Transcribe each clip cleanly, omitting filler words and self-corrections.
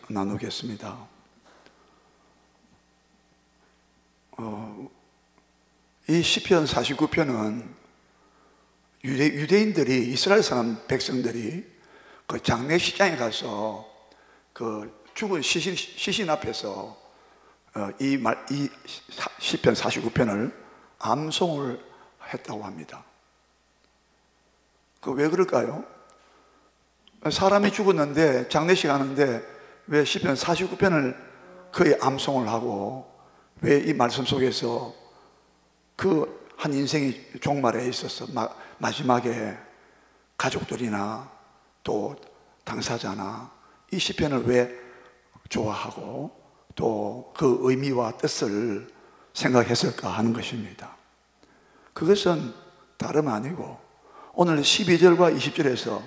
나누겠습니다. 이 시편 49편은 유대인들이, 이스라엘 사람 백성들이 그 장례식장에 가서 그 죽은 시신 앞에서 이 시편 49편을 암송을 했다고 합니다. 그 왜 그럴까요? 사람이 죽었는데 장례식 하는데 왜 시편 49편을 거의 암송을 하고, 왜 이 말씀 속에서 그 한 인생이 종말에 있어서 마지막에 가족들이나 또 당사자나 이 시편을 왜 좋아하고 또 그 의미와 뜻을 생각했을까 하는 것입니다. 그것은 다름 아니고 오늘 12절과 20절에서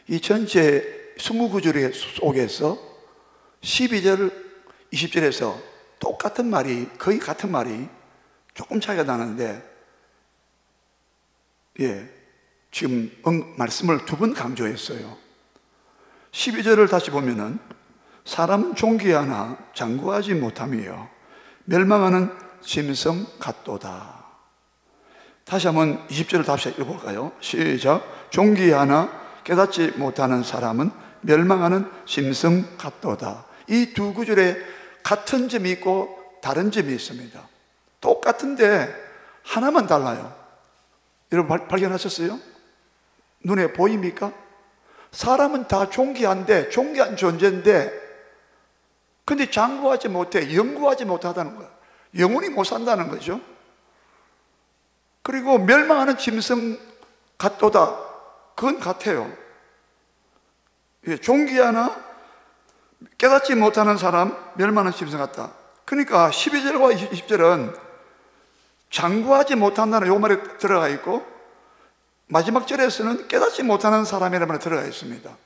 이 전체 29절 속에서 12절, 20절에서 똑같은 말이, 거의 같은 말이 조금 차이가 나는데, 지금 말씀을 두 번 강조했어요. 12절을 다시 보면은 사람은 존귀하나 장구하지 못하며 멸망하는 짐승 같도다. 다시 한번 20절을 다시 읽어볼까요? 시작. 존귀하나 깨닫지 못하는 사람은 멸망하는 짐승 같도다. 이 두 구절에 같은 점이 있고 다른 점이 있습니다. 똑같은데 하나만 달라요. 여러분 발견하셨어요? 눈에 보입니까? 사람은 다 존귀한데, 존귀한 존재인데, 근데 장구하지 못해, 영구하지 못하다는 거야. 영원히 못 산다는 거죠. 그리고 멸망하는 짐승 같도다. 그건 같아요. 존귀하나 깨닫지 못하는 사람, 멸망하는 짐승 같다. 그러니까 12절과 20절은 장구하지 못한다는 요 말이 들어가 있고, 마지막 절에서는 깨닫지 못하는 사람이라는 말이 들어가 있습니다.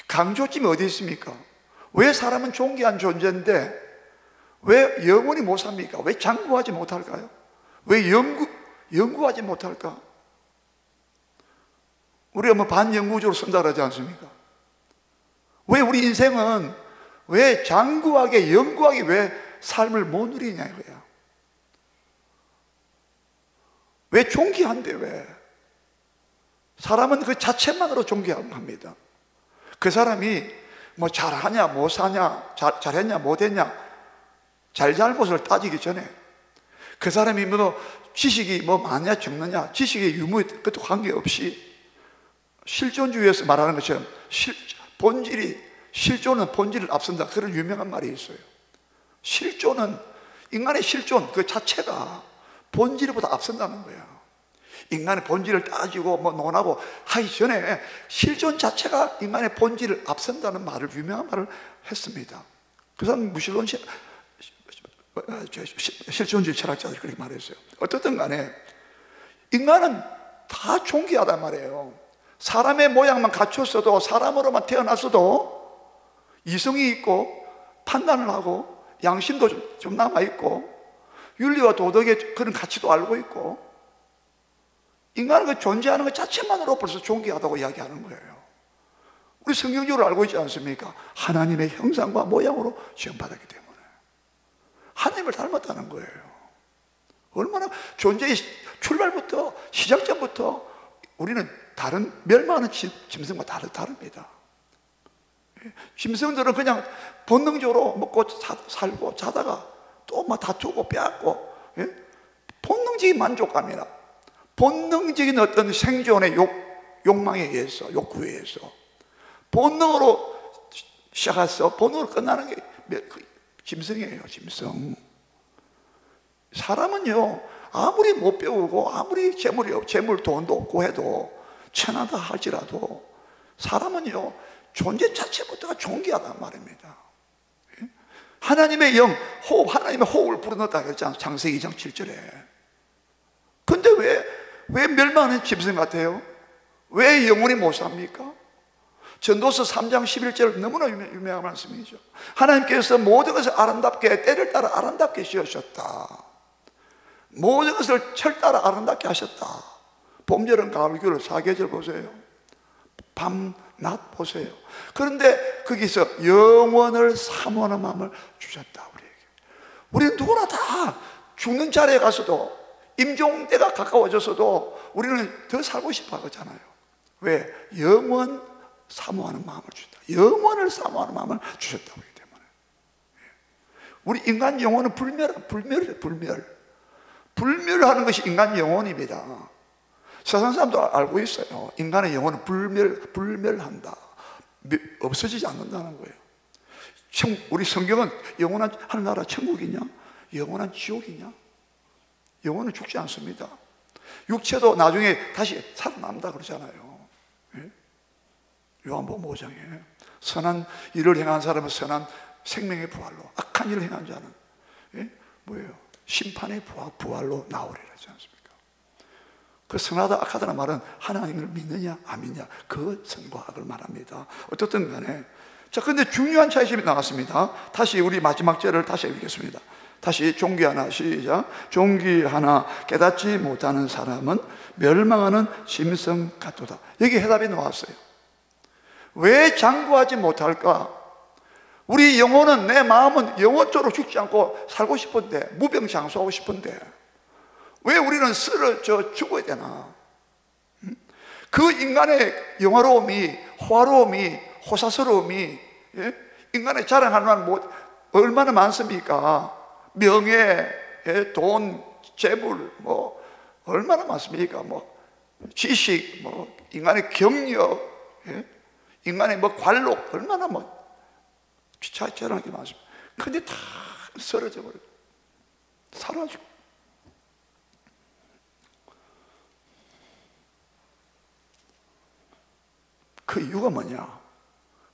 강조점이 어디 있습니까? 왜 사람은 존귀한 존재인데 왜 영원히 못 삽니까? 왜 장구하지 못할까요? 왜 영구하지 못할까? 우리가 뭐 반영구적으로 쓴다 그러지 않습니까? 왜 우리 인생은 왜 장구하게, 영구하게 왜 삶을 못 누리냐 이거야. 왜 존귀한데 왜? 사람은 그 자체만으로 존귀합니다. 그 사람이 뭐 잘하냐 못하냐, 잘했냐 못했냐, 잘잘못을 따지기 전에, 그 사람이 뭐 지식이 뭐 많냐 적느냐, 지식의 유무 그것도 관계없이 실존주의에서 말하는 것처럼 실존은 본질을 앞선다, 그런 유명한 말이 있어요. 실존은, 인간의 실존 그 자체가 본질보다 앞선다는 거예요. 인간의 본질을 따지고 뭐 논하고 하기 전에 실존 자체가 인간의 본질을 앞선다는 말을, 유명한 말을 했습니다. 그 사람 실존주의 철학자들이 그렇게 말했어요. 어떻든 간에 인간은 다 존귀하단 말이에요. 사람의 모양만 갖췄어도, 사람으로만 태어났어도 이성이 있고 판단을 하고 양심도 좀 남아있고 윤리와 도덕의 그런 가치도 알고 있고, 인간은 그 존재하는 것 자체만으로 벌써 존귀하다고 이야기하는 거예요. 우리 성경적으로 알고 있지 않습니까? 하나님의 형상과 모양으로 지음받았기 때문에 하나님을 닮았다는 거예요. 얼마나 존재의 출발부터, 시작점부터 우리는 다른, 멸망하는 짐승과 다릅니다. 짐승들은 그냥 본능적으로 먹고 살고 자다가 또 막 다투고 빼앗고, 본능적인 만족감이나 본능적인 어떤 생존의 욕망에 의해서, 욕구에 의해서 본능으로 시작해서 본능으로 끝나는 게 짐승이에요. 짐승. 사람은요, 아무리 못 배우고 아무리 재물 돈도 없고 해도, 천하다 할지라도 사람은요 존재 자체부터가 존귀하단 말입니다. 하나님의 영, 호흡, 하나님의 호흡을 불어넣었다 그랬잖아요, 창세기 2장 7절에. 근데 왜 멸망하는 짐승 같아요? 왜 영원히 못 삽니까? 전도서 3장 11절 너무나 유명한 말씀이죠. 하나님께서 모든 것을 아름답게, 때를 따라 아름답게 지으셨다. 모든 것을 철 따라 아름답게 하셨다. 봄, 여름, 가을, 겨울 4계절 보세요. 밤, 낫 보세요. 그런데 거기서 영원을 사모하는 마음을 주셨다 우리에게. 우리는 누구나 다 죽는 자리에 가서도, 임종대가 가까워져서도 우리는 더 살고 싶어 하잖아요. 왜? 영원 사모하는 마음을 주셨다. 영원을 사모하는 마음을 주셨다고 하기 때문에. 우리 인간 영혼은 불멸이에요. 불멸하는 것이 인간 영혼입니다. 세상 사람도 알고 있어요. 인간의 영혼은 불멸한다. 없어지지 않는다는 거예요. 우리 성경은 영원한 하늘나라 천국이냐, 영원한 지옥이냐? 영혼은 죽지 않습니다. 육체도 나중에 다시 살아난다 그러잖아요. 예? 요한복음 5장에 선한 일을 행한 사람은 선한 생명의 부활로, 악한 일을 행한 자는 뭐예요? 심판의 부활로 나오리라 하지 않습니까? 그 선하다 악하다는 말은 하나님을 믿느냐 안 믿느냐, 그 선과 악을 말합니다. 어떻든 간에, 자, 근데 중요한 차이점이 나왔습니다. 다시 우리 마지막 절을 다시 읽겠습니다. 다시 종기 하나, 시작. 종기 하나 깨닫지 못하는 사람은 멸망하는 짐승 같도다. 여기 해답이 나왔어요. 왜 장구하지 못할까? 우리 영혼은, 내 마음은 영혼적으로 죽지 않고 살고 싶은데, 무병장수하고 싶은데 왜 우리는 쓰러져 죽어야 되나? 그 인간의 영화로움이, 호화로움이, 호사스러움이, 인간의 자랑할 만한 얼마나 많습니까? 명예, 돈, 재물, 얼마나 많습니까? 지식, 인간의 경력, 인간의 관록, 얼마나 자랑할 게 많습니다. 근데 다 쓰러져 버려요. 사라지고. 그 이유가 뭐냐?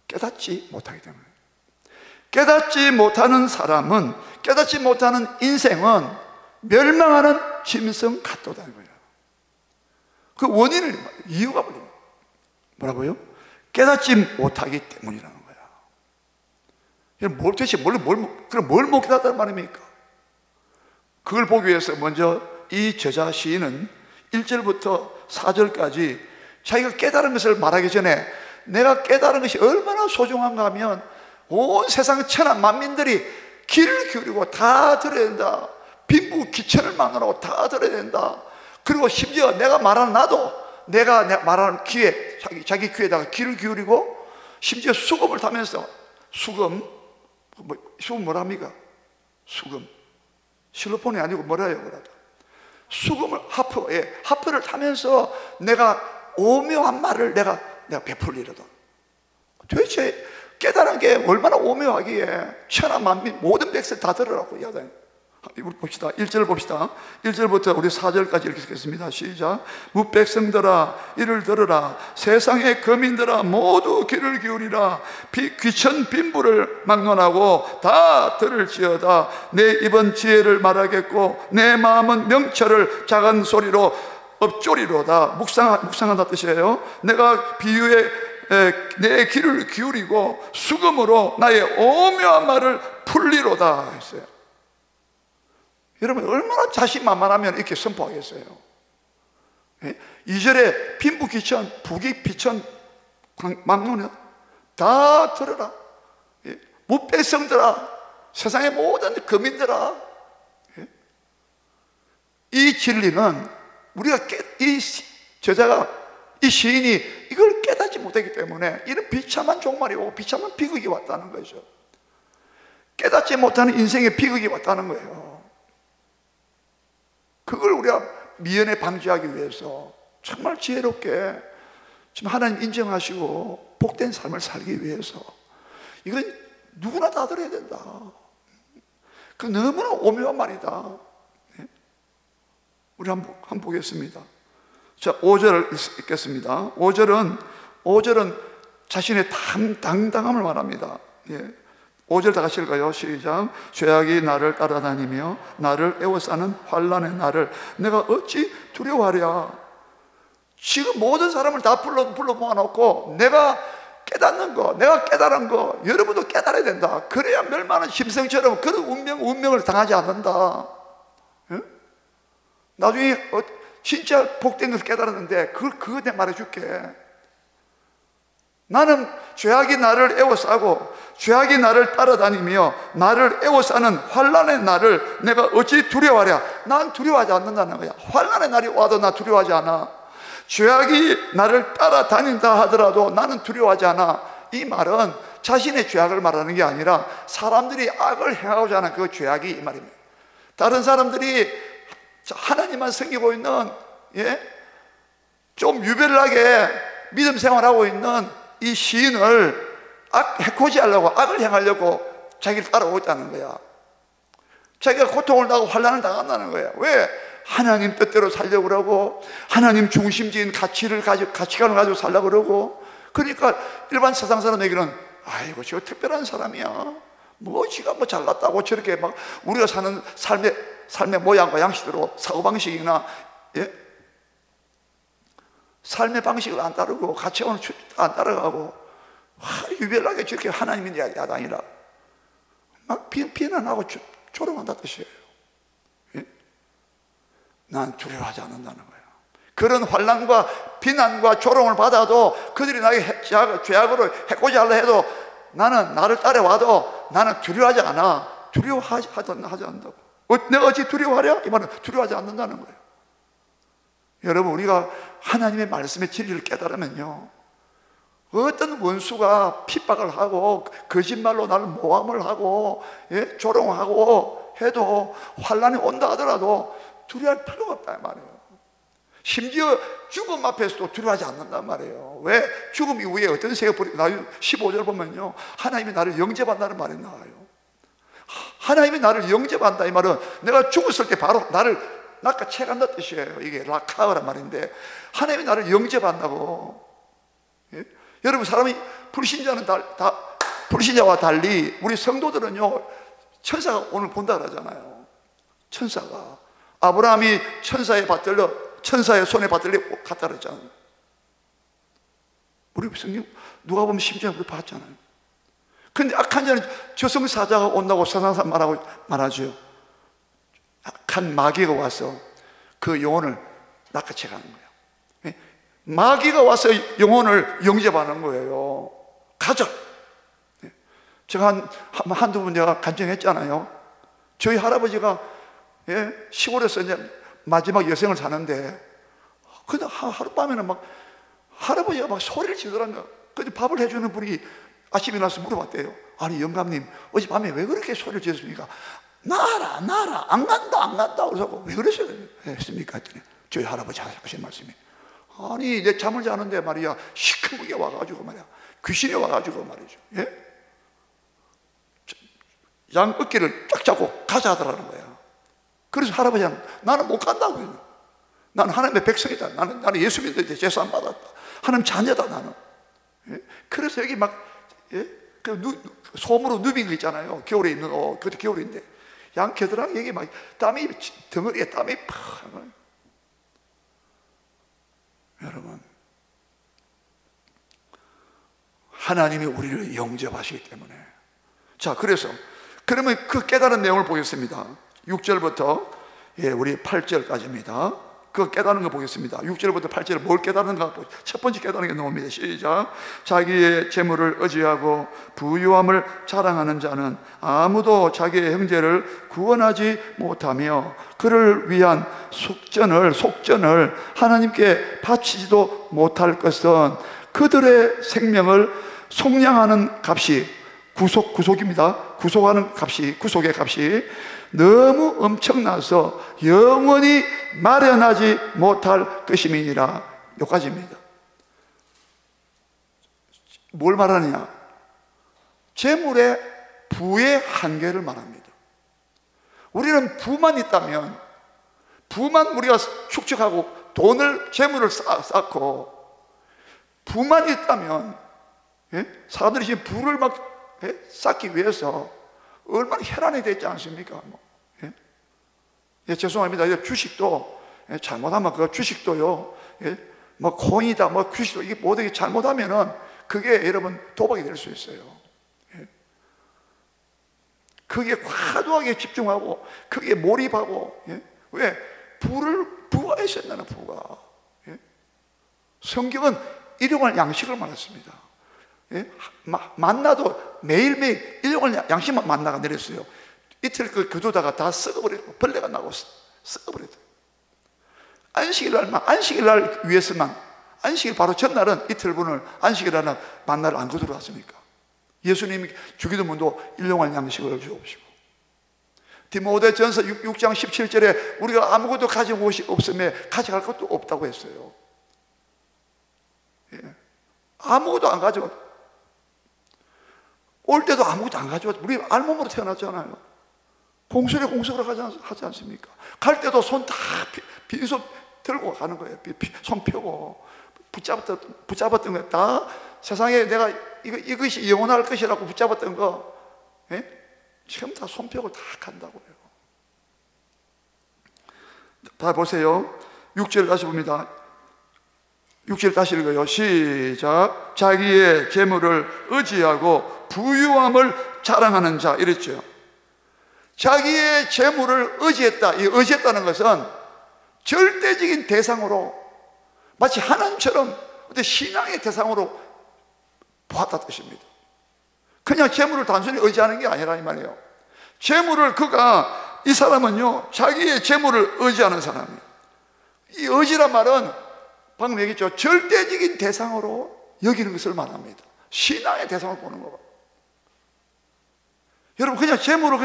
깨닫지 못하기 때문에. 깨닫지 못하는 사람은, 깨닫지 못하는 인생은 멸망하는 짐승 같도다는 거예요. 그 원인을, 이유가 뭐라고요? 깨닫지 못하기 때문이라는 거야. 도대체 그럼 뭘 못 깨닫다는 말입니까? 그걸 보기 위해서 먼저 이 저자 시인은 1절부터 4절까지 자기가 깨달은 것을 말하기 전에, 내가 깨달은 것이 얼마나 소중한가 하면 온 세상 천하 만민들이 귀를 기울이고 다 들어야 된다. 빈부 기천을 막론하고 다 들어야 된다. 그리고 심지어 내가 말하는, 나도 내가 말하는 귀에, 자기 귀에다가 귀를 기울이고, 심지어 수금을 타면서, 수금 뭐랍니까? 수금, 실로폰이 아니고 뭐라요? 수금을, 하프를 타면서 내가 오묘한 말을 내가 베풀리로다. 도대체 깨달은 게 얼마나 오묘하기에 천하 만민 모든 백성 다 들으라고 이야기해요. 우리 봅시다. 1절 봅시다. 1절부터 우리 4절까지 이렇게 읽겠습니다. 시작. 무백성들아 이를 들으라. 세상의 거민들아 모두 귀를 기울이라. 귀천 빈부를 막론하고 다 들을지어다. 내 입은 지혜를 말하겠고 내 마음은 명철을 작은 소리로 업조리로다. 묵상한다 뜻이에요. 내가 비유에 내 귀를 기울이고 수금으로 나의 오묘한 말을 풀리로다 했어요. 여러분 얼마나 자신만만하면 이렇게 선포하겠어요? 2절에 빈부 기천, 부귀 비천 막론해 다 들어라. 무백성들아, 세상의 모든 거민들아. 이 진리는 우리가 이 저자가, 이 시인이 이걸 깨닫지 못했기 때문에 이런 비참한 종말이 오고 비참한 비극이 왔다는 거죠. 깨닫지 못하는 인생의 비극이 왔다는 거예요. 그걸 우리가 미연에 방지하기 위해서 정말 지혜롭게 지금 하나님 인정하시고 복된 삶을 살기 위해서 이건 누구나 다 들어야 된다. 그 너무나 오묘한 말이다. 우리 한번 보겠습니다. 자, 5절 읽겠습니다. 5절은 자신의 당당함을 말합니다. 5절 다 같이 읽어요. 시작. 죄악이 나를 따라다니며 나를 에워싸는 환난의 나를 내가 어찌 두려워하랴. 지금 모든 사람을 다 불러 모아놓고 내가 깨닫는 거, 내가 깨달은 거 여러분도 깨달아야 된다. 그래야 멸망하는 짐승처럼 그런 운명을 당하지 않는다. 나중에 진짜 복된 것을 깨달았는데 그거 내가 말해줄게. 나는 죄악이 나를 에워싸고 죄악이 나를 따라다니며 나를 에워싸는 환난의 날을 내가 어찌 두려워하랴. 난 두려워하지 않는다는 거야. 환난의 날이 와도 나 두려워하지 않아. 죄악이 나를 따라다닌다 하더라도 나는 두려워하지 않아. 이 말은 자신의 죄악을 말하는 게 아니라 사람들이 악을 행하고자 하는 그 죄악이 이 말입니다. 다른 사람들이 하나님만 섬기고 있는, 좀 유별나게 믿음 생활하고 있는 이 시인을 해코지하려고, 악을 행하려고 자기를 따라오고 있다는 거야. 자기가 고통을 당하고 환난을 당한다는 거야. 왜? 하나님 뜻대로 살려고 그러고 하나님 중심적인 가치관을 가지고 살려고 그러고. 그러니까 일반 세상 사람에게는 아이고 저 특별한 사람이야, 뭐 지가 뭐 잘났다고 저렇게 막 우리가 사는 삶의 모양과 양식대로 사고방식이나 삶의 방식을 안 따르고 가치관을 안 따라가고 유별나게 저렇게 하나님이 야당이라 막 비난하고 조롱한다 뜻이에요. 난 두려워하지 않는다는 거예요. 그런 환난과 비난과 조롱을 받아도 그들이 나에게 죄악으로 해코지 하려 해도 나는 나를 따라와도 나는 두려워하지 않아. 두려워하지 않는다고. 내가 어찌 두려워하랴? 이 말은 두려워하지 않는다는 거예요. 여러분, 우리가 하나님의 말씀의 진리를 깨달으면요, 어떤 원수가 핍박을 하고 거짓말로 나를 모함을 하고 조롱하고 해도 환난이 온다 하더라도 두려워할 필요가 없단 말이에요. 심지어 죽음 앞에서도 두려워하지 않는단 말이에요. 왜? 죽음 이후에 어떤 세계가 나와요? 15절 보면요, 하나님이 나를 영접한다는 말이 나와요. 하나님이 나를 영접한다 이 말은 내가 죽었을 때 바로 나를 낚아채간다 뜻이에요. 이게 라카흐란 말인데 하나님이 나를 영접한다고. 여러분, 사람이 불신자와 달리 우리 성도들은요, 천사가 오늘 본다 그러잖아요. 천사가 아브라함이 천사의 손에 받들려 갔다 그랬잖아요. 우리 성경 누가 보면 심지어 우리 봤잖아요. 근데 악한 자는 저승사자가 온다고 세상사 말하죠. 악한 마귀가 와서 그 영혼을 낚아채 가는 거예요. 마귀가 와서 영혼을 영접하는 거예요. 가자. 제가 한두 번 내가 간증했잖아요. 저희 할아버지가 시골에서 이제 마지막 여생을 사는데, 근데 하룻밤에는 막 할아버지가 막 소리를 지르더라고요. 근데 밥을 해주는 분이 아침에 나서 물어봤대요. 아니 영감님, 어젯밤에 왜 그렇게 소리를 지르십니까? 나라 안 간다 그래서 왜 그러세요? 했습니까? 했더니 저희 할아버지 하신 말씀이, 아니 내 잠을 자는데 말이야 시큰하게 와가지고 말이야 귀신이 와가지고 말이죠, 양 어깨를 쫙 잡고 가자 하더라는 거야. 그래서 할아버지는 나는 못 간다고 해요. 나는 하나님의 백성이다. 나는 예수 믿는데 제사 안 받았다. 하나님 자녀다 나는. 그래서 여기 막 솜으로 누빈 거 있잖아요. 겨울에 입는 옷. 그것도 겨울인데 양 겨드랑이 여기 막 땀이 덩어리에 땀이 팍. 여러분, 하나님이 우리를 영접하시기 때문에. 자, 그러면 그 깨달은 내용을 보겠습니다. 6절부터 우리 8절까지입니다. 그 깨달은 거 보겠습니다. 6절부터 8절을 뭘 깨달은가? 첫 번째 깨달은 게 나옵니다. 시작. 자기의 재물을 의지하고 부유함을 자랑하는 자는 아무도 자기의 형제를 구원하지 못하며 그를 위한 속전을 하나님께 바치지도 못할 것은 그들의 생명을 속량하는 값이 구속의 값이 너무 엄청나서 영원히 마련하지 못할 것임이니라. 여기까지입니다. 뭘 말하느냐? 재물의 부의 한계를 말합니다. 우리는 부만 있다면, 부만 우리가 축적하고 재물을 쌓고 부만 있다면, 사람들이 지금 부를 막 쌓기 위해서 얼마나 혈안이 되지 않습니까? 죄송합니다. 주식도 잘못하면 그 주식도요, 뭐 코인이다, 뭐 주식도 이게 모든 게 잘못하면은 그게 여러분 도박이 될 수 있어요. 그게 과도하게 집중하고 그게 몰입하고. 왜? 부가 있어야 되나, 부가. 성경은 일용할 양식을 말했습니다. 예? 만나도 매일매일 일용할 양식만 만나가 내렸어요. 이틀 그 두다가 다 썩어버리고 벌레가 나고 썩어버렸어요. 안식일 날 위해서만, 안식일 바로 전날은 이틀분을 안식일날 만나를 안 거두러 왔으니까 예수님이 주기도문도 일용할 양식을 주옵시고, 디모데전서 6장 17절에 우리가 아무것도 가진 것이 없으면 가져갈 것도 없다고 했어요. 예. 아무것도 안 가져가. 올 때도 아무것도 안 가져가. 우리 알몸으로 태어났잖아요. 공석으로 하지 않습니까? 갈 때도 손 다 빈손 들고 가는 거예요. 손 펴고 붙잡았던 거 다 세상에 내가 이것이 영원할 것이라고 붙잡았던 거, 예? 지금 다 손 펴고 다 간다고요. 다 보세요. 6절 다시 봅니다. 6절 다시 읽어요. 시작. 자기의 재물을 의지하고 부유함을 자랑하는 자, 이랬죠. 자기의 재물을 의지했다. 이 의지했다는 것은 절대적인 대상으로, 마치 하나님처럼 어떤 신앙의 대상으로 보았다 뜻입니다. 그냥 재물을 단순히 의지하는 게 아니라 이 말이에요. 재물을 이 사람은요, 자기의 재물을 의지하는 사람이에요. 이 의지란 말은 방금 얘기했죠. 절대적인 대상으로 여기는 것을 말합니다. 신앙의 대상으로 보는 거. 여러분, 그냥 재물을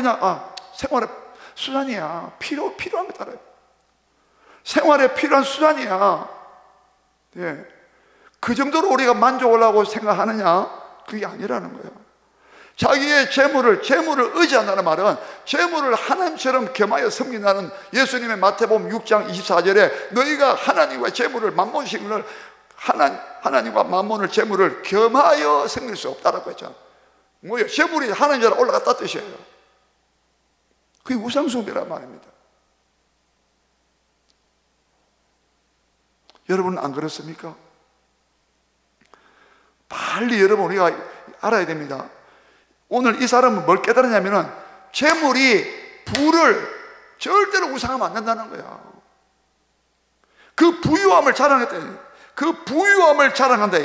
생활의 수단이야. 필요한 거 따라요. 생활에 필요한 수단이야. 예. 그 정도로 우리가 만족을 하고 생각하느냐? 그게 아니라는 거예요. 자기의 재물을 의지한다는 말은 재물을 하나님처럼 겸하여 섬긴다는, 예수님의 마태복음 6장 24절에 너희가 하나님과 재물을 만몬식을 하나님과 만몬을 재물을 겸하여 섬길 수 없다라고 했잖아요. 뭐예요? 재물이 하나님처럼 올라갔다 뜻이에요. 그게 우상숭배란 말입니다. 여러분은 안 그렇습니까? 빨리 여러분 우리가 알아야 됩니다. 오늘 이 사람은 뭘 깨달았냐면은 재물이 부를 절대로 우상하면 안 된다는 거야. 그 부유함을 자랑했다. 그 부유함을 자랑한다.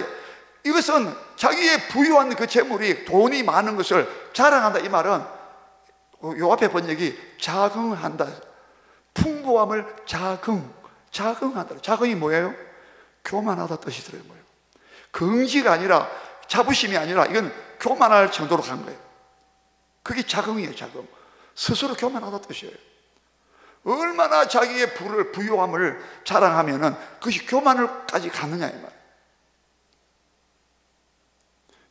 이것은 자기의 부유한 그 재물이, 돈이 많은 것을 자랑한다. 이 말은 요 앞에 번역이 자긍한다. 풍부함을 자긍한다. 자긍이 뭐예요? 교만하다 뜻이 들어요. 뭐예요? 긍지가 아니라, 자부심이 아니라, 이건 교만할 정도로 간 거예요. 그게 자긍이에요. 자긍. 스스로 교만하다 뜻이에요. 얼마나 자기의 부유함을 자랑하면은 그것이 교만을까지 가느냐 이 말이에요.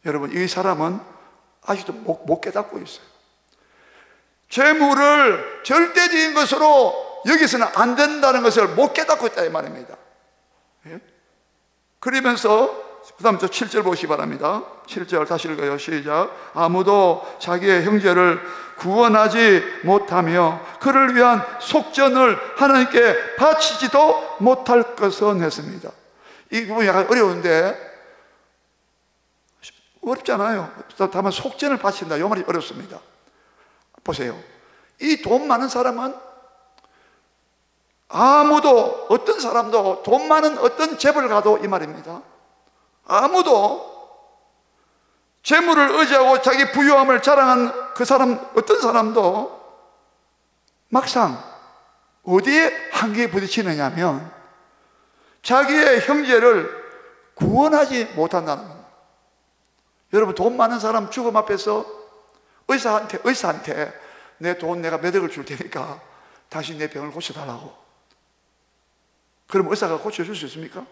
여러분, 이 사람은 아직도 못 깨닫고 있어요. 재물을 절대적인 것으로 여기서는 안 된다는 것을 못 깨닫고 있다 이 말입니다. 예? 그러면서 그 다음 7절 보시기 바랍니다. 7절 다시 읽어요. 시작. 아무도 자기의 형제를 구원하지 못하며 그를 위한 속전을 하나님께 바치지도 못할 것은 했습니다. 이 부분이 약간 어려운데, 어렵잖아요. 다만 속전을 바친다, 이 말이 어렵습니다. 보세요. 이 돈 많은 사람은 아무도, 어떤 사람도 돈 많은 어떤 집을 가도 이 말입니다. 아무도 재물을 의지하고 자기 부유함을 자랑한 그 사람, 어떤 사람도 막상 어디에 한계에 부딪히느냐 하면 자기의 형제를 구원하지 못한다는 겁니다. 여러분, 돈 많은 사람 죽음 앞에서 의사한테 내 돈 내가 몇 억을 줄 테니까 당신 내 병을 고쳐달라고. 그럼 의사가 고쳐줄 수 있습니까?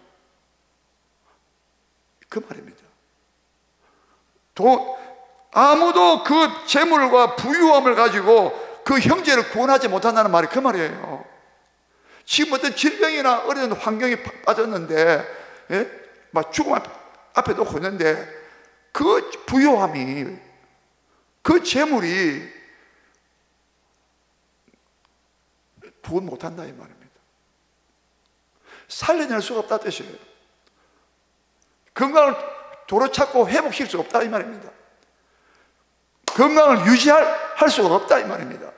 그 말입니다. 아무도 그 재물과 부유함을 가지고 그 형제를 구원하지 못한다는 말이 그 말이에요. 지금 어떤 질병이나 어려운 환경에 빠졌는데, 예? 막 죽음 앞에 놓고 있는데 그 부유함이, 그 재물이 구원 못한다 이 말입니다. 살려낼 수가 없다 뜻이에요. 건강을 도로 찾고 회복시킬 수 없다 이 말입니다. 건강을 유지할 수가 없다 이 말입니다.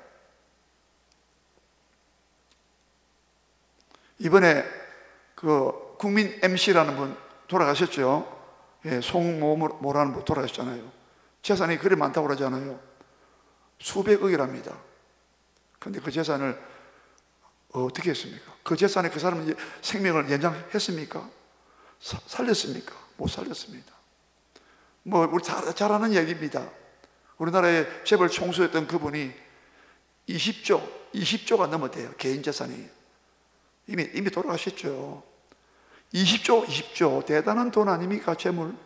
이번에 그 국민 MC라는 분 돌아가셨죠. 예, 송모라는 돌아가셨잖아요. 재산이 그리 많다고 그러잖아요. 수백억이랍니다. 근데 그 재산을 어떻게 했습니까? 그 재산에 그 사람은 생명을 연장했습니까? 살렸습니까? 못 살렸습니다. 뭐 우리 잘 아는 얘기입니다. 우리나라의 재벌 총수였던 그분이 20조가 넘었대요. 개인 재산이. 이미 돌아가셨죠. 20조 대단한 돈 아닙니까? 재물.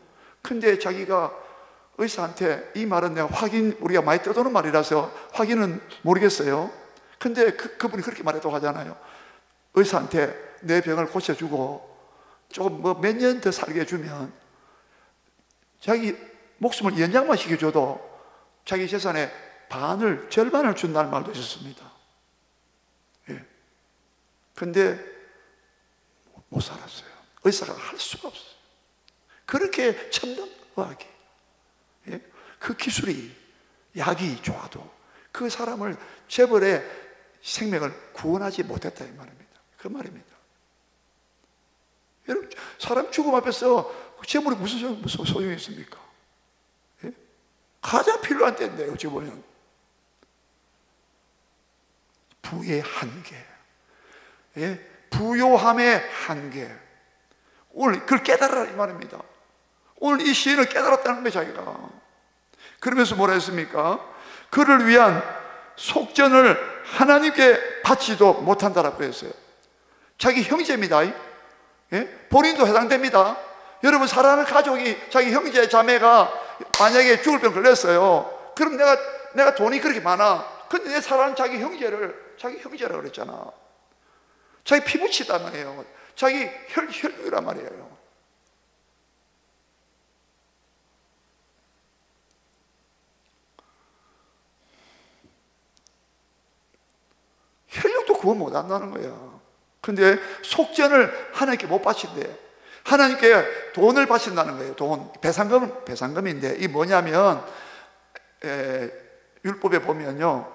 근데 자기가 의사한테, 이 말은 내가 우리가 많이 떠도는 말이라서 확인은 모르겠어요. 근데 그분이 그렇게 말했다고 하잖아요. 의사한테 내 병을 고쳐주고 조금 몇 년 더 살게 해주면 자기 목숨을 연장만 시켜줘도 자기 재산의 절반을 준다는 말도 있었습니다. 예. 근데 못 살았어요. 의사가 할 수가 없어요. 그렇게 첨단 의학이, 예? 그 기술이, 약이 좋아도 그 사람을, 재벌의 생명을 구원하지 못했다 이 말입니다. 그 말입니다. 여러분, 사람 죽음 앞에서 재물이 무슨 소용이 있습니까? 예? 가장 필요한 때인데 어찌 보면 부의 한계, 예? 부요함의 한계. 오늘 그걸 깨달으라 이 말입니다. 오늘 이 시인을 깨달았다는 거예요, 자기가. 그러면서 뭐라 했습니까? 그를 위한 속전을 하나님께 바치도 못한다라고 했어요. 자기 형제입니다. 예? 본인도 해당됩니다. 여러분, 사랑하는 가족이, 자기 형제 자매가 만약에 죽을 병 걸렸어요. 그럼 내가 돈이 그렇게 많아. 근데 내 사랑하는 자기 형제라고 그랬잖아. 자기 피부치단 말이에요. 자기 혈육이란 말이에요. 혈육도 구원 못 한다는 거야. 근데 속전을 하나님께 못 바친대. 하나님께 돈을 바친다는 거예요. 돈. 배상금인데, 이게 뭐냐면, 율법에 보면요,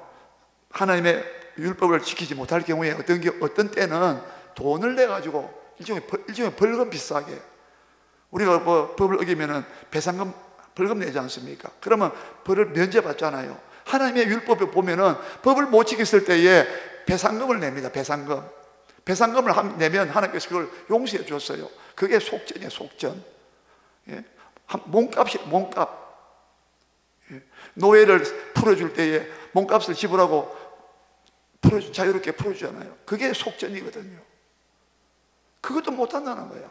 하나님의 율법을 지키지 못할 경우에 어떤 때는 돈을 내가지고 일종의 벌금 비싸게, 우리가 뭐 법을 어기면은 벌금 내지 않습니까? 그러면 벌을 면제받잖아요. 하나님의 율법에 보면은 법을 못 지켰을 때에 배상금을 냅니다. 배상금을 내면 하나님께서 그걸 용서해 줬어요. 그게 속전이에요. 속전. 예? 몸값. 예? 노예를 풀어줄 때에 몸값을 지불하고 자유롭게 풀어주잖아요. 그게 속전이거든요. 그것도 못한다는 거야.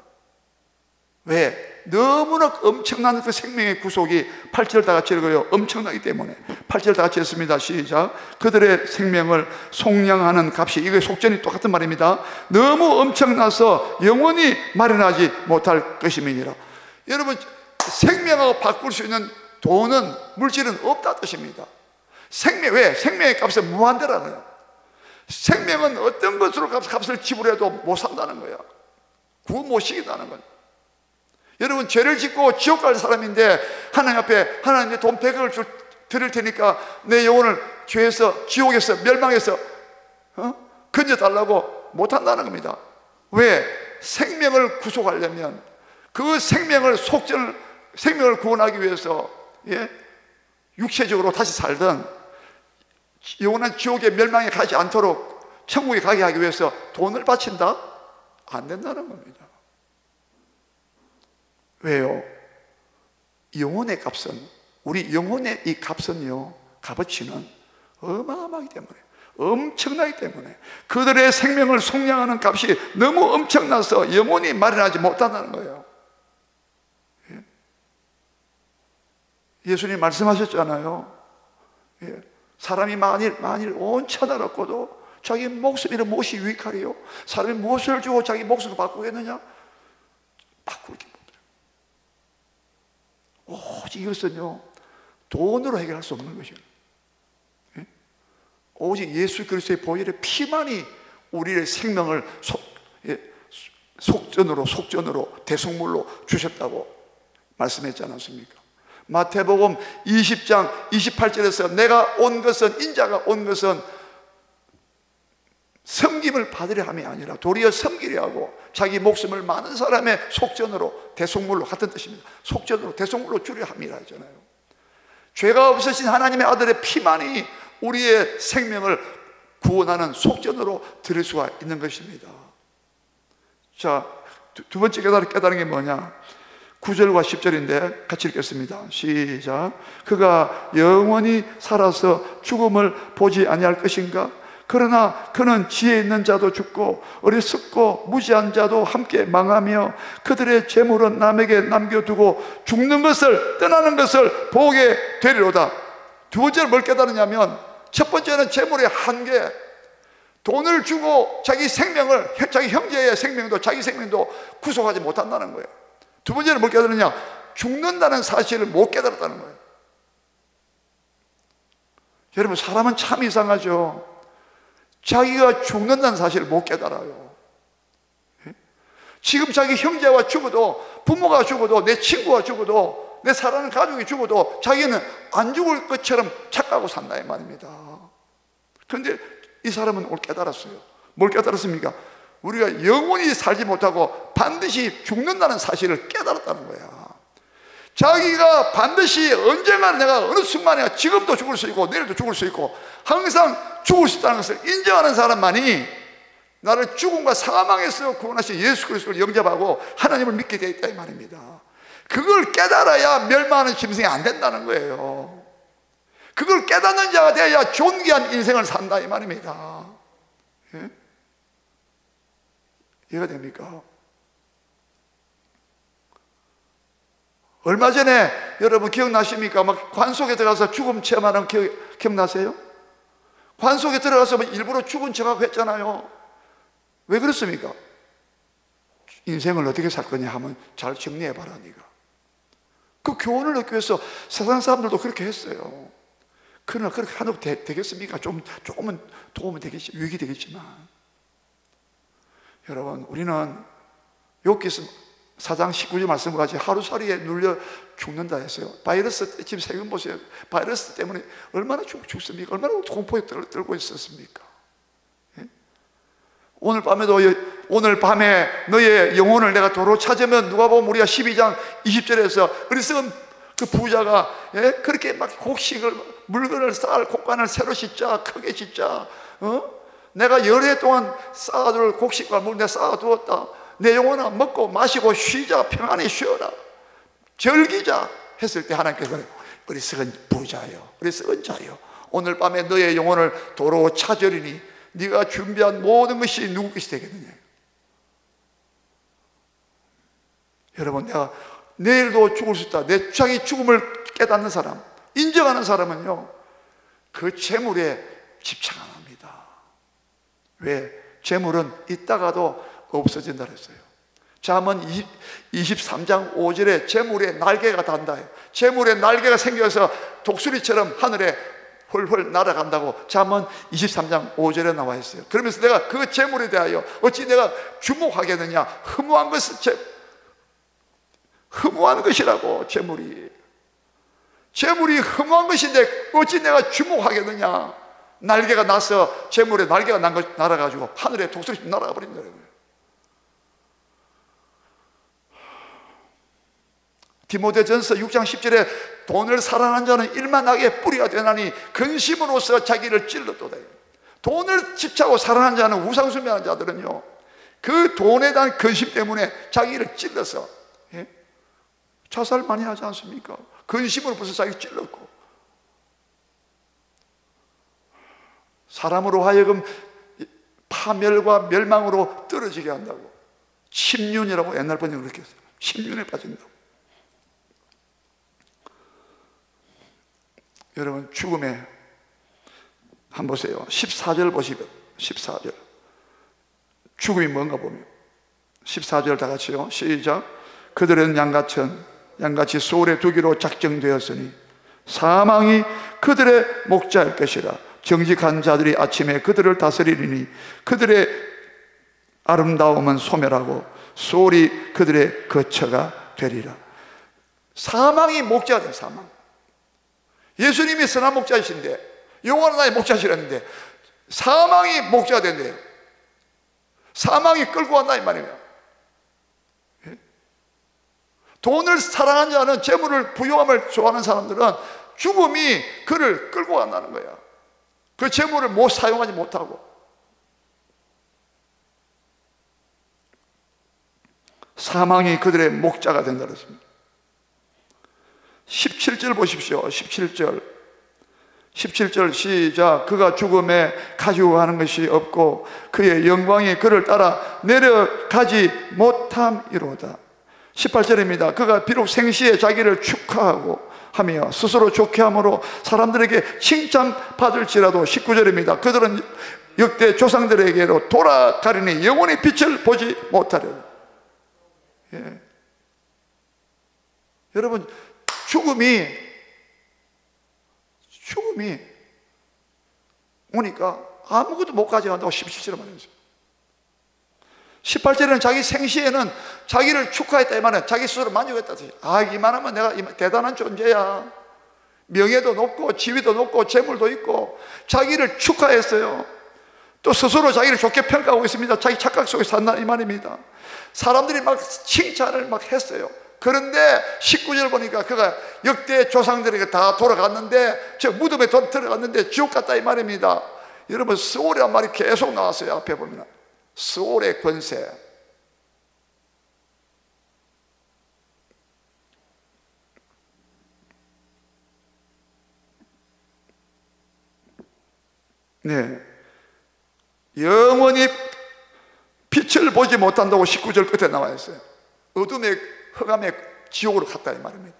왜? 너무나 엄청난 그 생명의 구속이 8절 다 같이 읽어요. 엄청나기 때문에. 8절 다 같이 했습니다. 시작. 그들의 생명을 속량하는 값이, 이게 속전이 똑같은 말입니다. 너무 엄청나서 영원히 마련하지 못할 것임이니라. 여러분, 생명하고 바꿀 수 있는 돈은, 물질은 없다 뜻입니다. 왜? 생명의 값은 무한대라는 거예요. 생명은 어떤 것으로 값을 지불해도 못 산다는 거야. 구원 못 시킨다는 거야. 여러분, 죄를 짓고 지옥 갈 사람인데 하나님 앞에 하나님의 돈 100억을 드릴 테니까 내 영혼을 죄에서, 지옥에서, 멸망해서 건져달라고 못한다는 겁니다. 왜? 생명을 구속하려면, 그 생명을 구원하기 위해서, 예? 육체적으로 다시 살든 영원한 지옥의 멸망에 가지 않도록 천국에 가게 하기 위해서 돈을 바친다? 안 된다는 겁니다. 왜요? 영혼의 값은, 우리 영혼의 이 값은요, 값어치는 어마어마하기 때문에, 엄청나기 때문에, 그들의 생명을 속량하는 값이 너무 엄청나서 영혼이 마련하지 못한다는 거예요. 예? 예수님 말씀하셨잖아요. 예. 사람이 만일 온 천하를 얻고도 자기 목숨이란 무엇이 유익하리요? 사람이 무엇을 주고 자기 목숨을 바꾸겠느냐? 바꿀 게 없어요. 오직 이것은요, 돈으로 해결할 수 없는 것이에요. 예? 오직 예수 그리스도의 보혈의 피만이 우리의 생명을 속전으로 대속물로 주셨다고 말씀했지 않았습니까? 마태복음 20장 28절에서 내가 온 것은, 인자가 온 것은 섬김을 받으려 함이 아니라 도리어 섬기려 하고 자기 목숨을 많은 사람의 속전으로, 대속물로 같은 뜻입니다. 속전으로 대속물로 주려 함이라 하잖아요. 죄가 없으신 하나님의 아들의 피만이 우리의 생명을 구원하는 속전으로 드릴 수가 있는 것입니다. 자, 두 번째 깨달은 게 뭐냐? 9절과 10절인데 같이 읽겠습니다. 시작. 그가 영원히 살아서 죽음을 보지 아니할 것인가? 그러나 그는 지혜 있는 자도 죽고 어리석고 무지한 자도 함께 망하며 그들의 재물은 남에게 남겨두고 죽는 것을, 떠나는 것을 보게 되리로다. 두 번째는 뭘 깨달으냐면, 첫 번째는 재물의 한계, 돈을 주고 자기 생명을, 자기 형제의 생명도 자기 생명도 구속하지 못한다는 거예요. 두 번째는 뭘 깨달으냐? 죽는다는 사실을 못 깨달았다는 거예요. 여러분, 사람은 참 이상하죠. 자기가 죽는다는 사실을 못 깨달아요. 지금 자기 형제가 죽어도, 부모가 죽어도, 내 친구가 죽어도, 내 사랑하는 가족이 죽어도 자기는 안 죽을 것처럼 착각하고 산다 이 말입니다. 그런데 이 사람은 오늘 깨달았어요. 뭘 깨달았습니까? 우리가 영원히 살지 못하고 반드시 죽는다는 사실을 깨달았다는 거야. 자기가 반드시 언젠가, 내가 어느 순간에 지금도 죽을 수 있고 내일도 죽을 수 있고 항상 죽을 수 있다는 것을 인정하는 사람만이 나를 죽음과 사망에서 구원하신 예수 그리스도를 영접하고 하나님을 믿게 되어 있다 이 말입니다. 그걸 깨달아야 멸망하는 짐승이 안 된다는 거예요. 그걸 깨닫는 자가 되어야 존귀한 인생을 산다 이 말입니다. 예? 이해가 됩니까? 얼마 전에 여러분 기억나십니까? 막 관속에 들어가서 죽음 체험하는 기억나세요? 관속에 들어가서 일부러 죽은 척하고 했잖아요. 왜 그렇습니까? 인생을 어떻게 살 거냐 하면 잘 정리해봐라 네가. 그 교훈을 얻기 위해서 세상 사람들도 그렇게 했어요. 그러나 그렇게 하도 되겠습니까? 조금은 도움은 되겠지, 유익이 되겠지만, 여러분, 우리는 욥기서 4장 19절 말씀과 같이 하루살이에 눌려 죽는다 했어요. 바이러스, 지금 세금 보세요. 바이러스 때문에 얼마나 죽습니까? 얼마나 공포에 떨고 있었습니까? 예? 오늘 밤에 너의 영혼을 내가 도로 찾으면, 누가 보면 우리가 12장 20절에서 어리석은 그 부자가, 예? 그렇게 막 곡식을, 물건을 쌓을 곡간을 새로 짓자, 크게 짓자, 내가 여러 해 동안 쌓아둘 곡식과 물 내가 쌓아두었다. 내 영혼아 먹고 마시고 쉬자, 평안히 쉬어라, 즐기자 했을 때 하나님께서 어리석은 부자요, 어리석은 자요, 오늘 밤에 너의 영혼을 도로 찾으리니 네가 준비한 모든 것이 누구 것이 되겠느냐. 여러분, 내가 내일도 죽을 수 있다, 내 자기 죽음을 깨닫는 사람, 인정하는 사람은요, 그 재물에 집착 안 합니다. 왜? 재물은 있다가도 없어진다 그랬어요. 잠언 23장 5절에 재물에 날개가 단다. 재물에 날개가 생겨서 독수리처럼 하늘에 헐헐 날아간다고 잠언 23장 5절에 나와 있어요. 그러면서 내가 그 재물에 대하여 어찌 내가 주목하겠느냐. 허무한 것은 허무한 것이라고. 재물이 허무한 것인데 어찌 내가 주목하겠느냐. 날개가 나서 재물에 날개가 날아가지고 하늘에 독수리 날아가 버린다는 거예요. 디모데전서 6장 10절에 돈을 사랑하는 자는 일만하게 뿌리가 되나니 근심으로써 자기를 찔렀도다. 돈을 집착하고 사랑하는 자는, 우상숭배하는 자들은요, 그 돈에 대한 근심 때문에 자기를 찔러서, 예? 자살 많이 하지 않습니까? 근심으로 벌써 자기 찔렀고, 사람으로 하여금 파멸과 멸망으로 떨어지게 한다고. 침륜이라고 옛날 번역을 그렇게 했어요. 침륜에 빠진다고. 여러분, 죽음에 한번 보세요. 14절 보시면, 14절 죽음이 뭔가 보면 14절 다 같이요, 시작. 그들은 양같이 소울에 두기로 작정되었으니 사망이 그들의 목자일 것이라. 정직한 자들이 아침에 그들을 다스리리니 그들의 아름다움은 소멸하고 소울이 그들의 거처가 되리라. 사망이 목자가 돼요. 사망. 예수님이 선한 목자이신데, 영원한 나의 목자시라는데 사망이 목자가 된대요. 사망이 끌고 간다 이 말이에요. 돈을 사랑하는 자는, 재물을, 부유함을 좋아하는 사람들은 죽음이 그를 끌고 간다는 거야. 그 재물을 못 사용하지 못하고. 사망이 그들의 목자가 된다 그랬습니다. 17절 보십시오. 17절 시작. 그가 죽음에 가지고 가는 것이 없고 그의 영광이 그를 따라 내려가지 못함이로다. 18절입니다. 그가 비록 생시에 자기를 축하하고 하며 스스로 좋게 함으로 사람들에게 칭찬받을지라도 19절입니다. 그들은 역대 조상들에게로 돌아가리니 영원히 빛을 보지 못하리라. 예. 여러분, 죽음이 오니까 아무것도 못 가져간다고 17절에 말했어요. 18절에는 자기 생시에는 자기를 축하했다 이 말은 자기 스스로 만족했다. 이만하면 내가 대단한 존재야. 명예도 높고 지위도 높고 재물도 있고 자기를 축하했어요. 또 스스로 자기를 좋게 평가하고 있습니다. 자기 착각 속에 산다 이 말입니다. 사람들이 막 칭찬을 막 했어요. 그런데 19절 보니까 그가 역대 조상들에게 다 돌아갔는데, 저 무덤에 들어갔는데 지옥 갔다 이 말입니다. 여러분, 스올이란 말이 계속 나왔어요. 앞에 보면 스올의 권세. 네, 영원히 빛을 보지 못한다고 19절 끝에 나와 있어요. 어둠의 흑암의 지옥으로 갔다 이 말입니다.